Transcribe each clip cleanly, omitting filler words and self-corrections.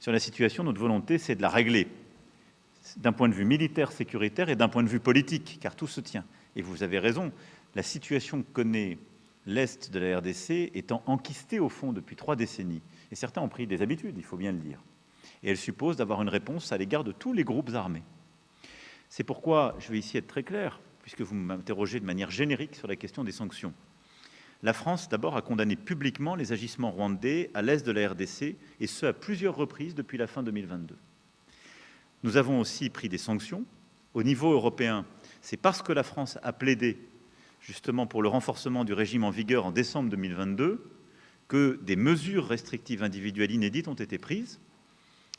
sur la situation, notre volonté, c'est de la régler d'un point de vue militaire, sécuritaire et d'un point de vue politique, car tout se tient. Et vous avez raison, la situation que connaît l'Est de la RDC étant enquistée au fond depuis 3 décennies, et certains ont pris des habitudes, il faut bien le dire, et elle suppose d'avoir une réponse à l'égard de tous les groupes armés. C'est pourquoi je vais ici être très clair, puisque vous m'interrogez de manière générique sur la question des sanctions. La France, d'abord, a condamné publiquement les agissements rwandais à l'Est de la RDC, et ce, à plusieurs reprises depuis la fin 2022. Nous avons aussi pris des sanctions. Au niveau européen, c'est parce que la France a plaidé justement pour le renforcement du régime en vigueur en décembre 2022 que des mesures restrictives individuelles inédites ont été prises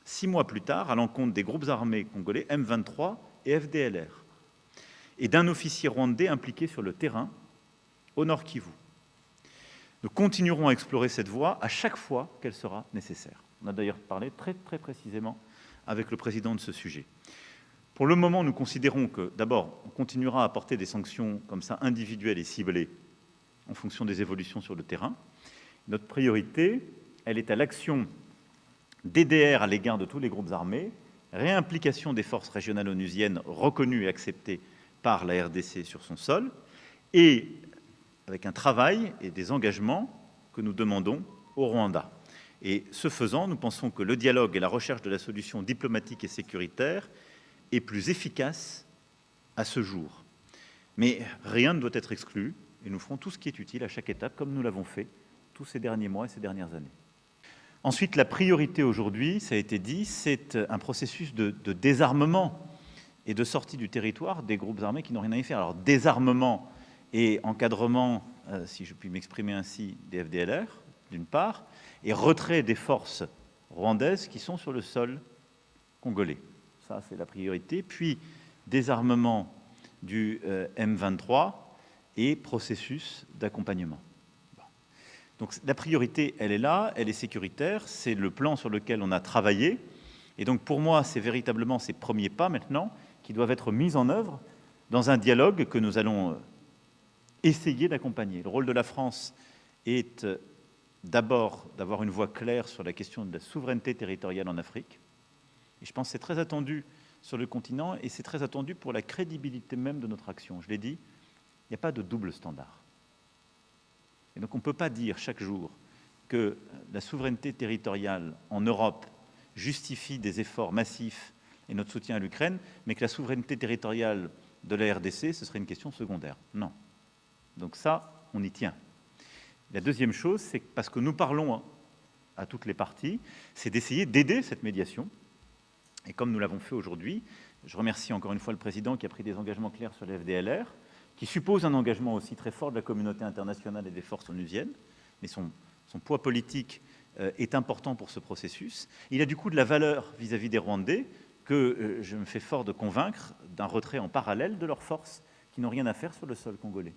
6 mois plus tard à l'encontre des groupes armés congolais M23 et FDLR et d'un officier rwandais impliqué sur le terrain au Nord Kivu. Nous continuerons à explorer cette voie à chaque fois qu'elle sera nécessaire. On a d'ailleurs parlé très précisément avec le président de ce sujet. Pour le moment, nous considérons que, d'abord, on continuera à apporter des sanctions comme ça, individuelles et ciblées, en fonction des évolutions sur le terrain. Notre priorité, elle est à l'action DDR à l'égard de tous les groupes armés, réimplication des forces régionales onusiennes reconnues et acceptées par la RDC sur son sol, et avec un travail et des engagements que nous demandons au Rwanda. Et ce faisant, nous pensons que le dialogue et la recherche de la solution diplomatique et sécuritaire est plus efficace à ce jour. Mais rien ne doit être exclu, et nous ferons tout ce qui est utile à chaque étape, comme nous l'avons fait tous ces derniers mois et ces dernières années. Ensuite, la priorité aujourd'hui, ça a été dit, c'est un processus de désarmement et de sortie du territoire des groupes armés qui n'ont rien à y faire. Alors, désarmement et encadrement, si je puis m'exprimer ainsi, des FDLR, d'une part, et retrait des forces rwandaises qui sont sur le sol congolais. Ça, c'est la priorité. Puis, désarmement du M23 et processus d'accompagnement. Bon. Donc, la priorité, elle est là, elle est sécuritaire, c'est le plan sur lequel on a travaillé. Et donc, pour moi, c'est véritablement ces premiers pas maintenant qui doivent être mis en œuvre dans un dialogue que nous allons essayer d'accompagner. Le rôle de la France est d'abord d'avoir une voix claire sur la question de la souveraineté territoriale en Afrique. Et je pense que c'est très attendu sur le continent et c'est très attendu pour la crédibilité même de notre action. Je l'ai dit, il n'y a pas de double standard. Et donc on ne peut pas dire chaque jour que la souveraineté territoriale en Europe justifie des efforts massifs et notre soutien à l'Ukraine, mais que la souveraineté territoriale de la RDC, ce serait une question secondaire. Non. Donc ça, on y tient. La deuxième chose, c'est que parce que nous parlons à toutes les parties, c'est d'essayer d'aider cette médiation. Et comme nous l'avons fait aujourd'hui, je remercie encore une fois le président qui a pris des engagements clairs sur les FDLR, qui suppose un engagement aussi très fort de la communauté internationale et des forces onusiennes, mais son poids politique est important pour ce processus. Il a du coup de la valeur vis-à-vis des Rwandais que je me fais fort de convaincre d'un retrait en parallèle de leurs forces qui n'ont rien à faire sur le sol congolais.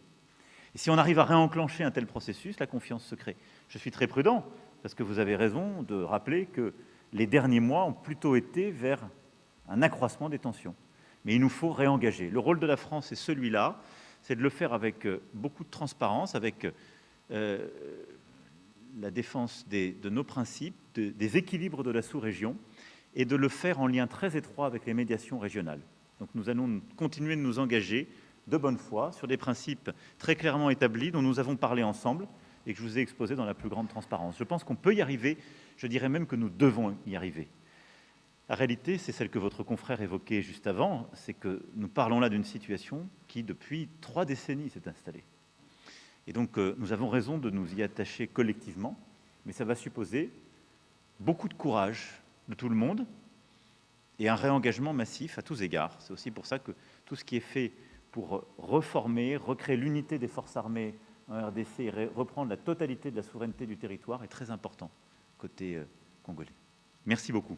Et si on arrive à réenclencher un tel processus, la confiance se crée. Je suis très prudent, parce que vous avez raison de rappeler que les derniers mois ont plutôt été vers un accroissement des tensions. Mais il nous faut réengager. Le rôle de la France est celui-là, c'est de le faire avec beaucoup de transparence, avec la défense de nos principes, des équilibres de la sous-région, et de le faire en lien très étroit avec les médiations régionales. Donc nous allons continuer de nous engager de bonne foi sur des principes très clairement établis dont nous avons parlé ensemble et que je vous ai exposés dans la plus grande transparence. Je pense qu'on peut y arriver, je dirais même que nous devons y arriver. La réalité, c'est celle que votre confrère évoquait juste avant, c'est que nous parlons là d'une situation qui, depuis 3 décennies, s'est installée. Et donc, nous avons raison de nous y attacher collectivement, mais ça va supposer beaucoup de courage de tout le monde et un réengagement massif à tous égards. C'est aussi pour ça que tout ce qui est fait pour reformer, recréer l'unité des forces armées en RDC et reprendre la totalité de la souveraineté du territoire est très important côté congolais. Merci beaucoup.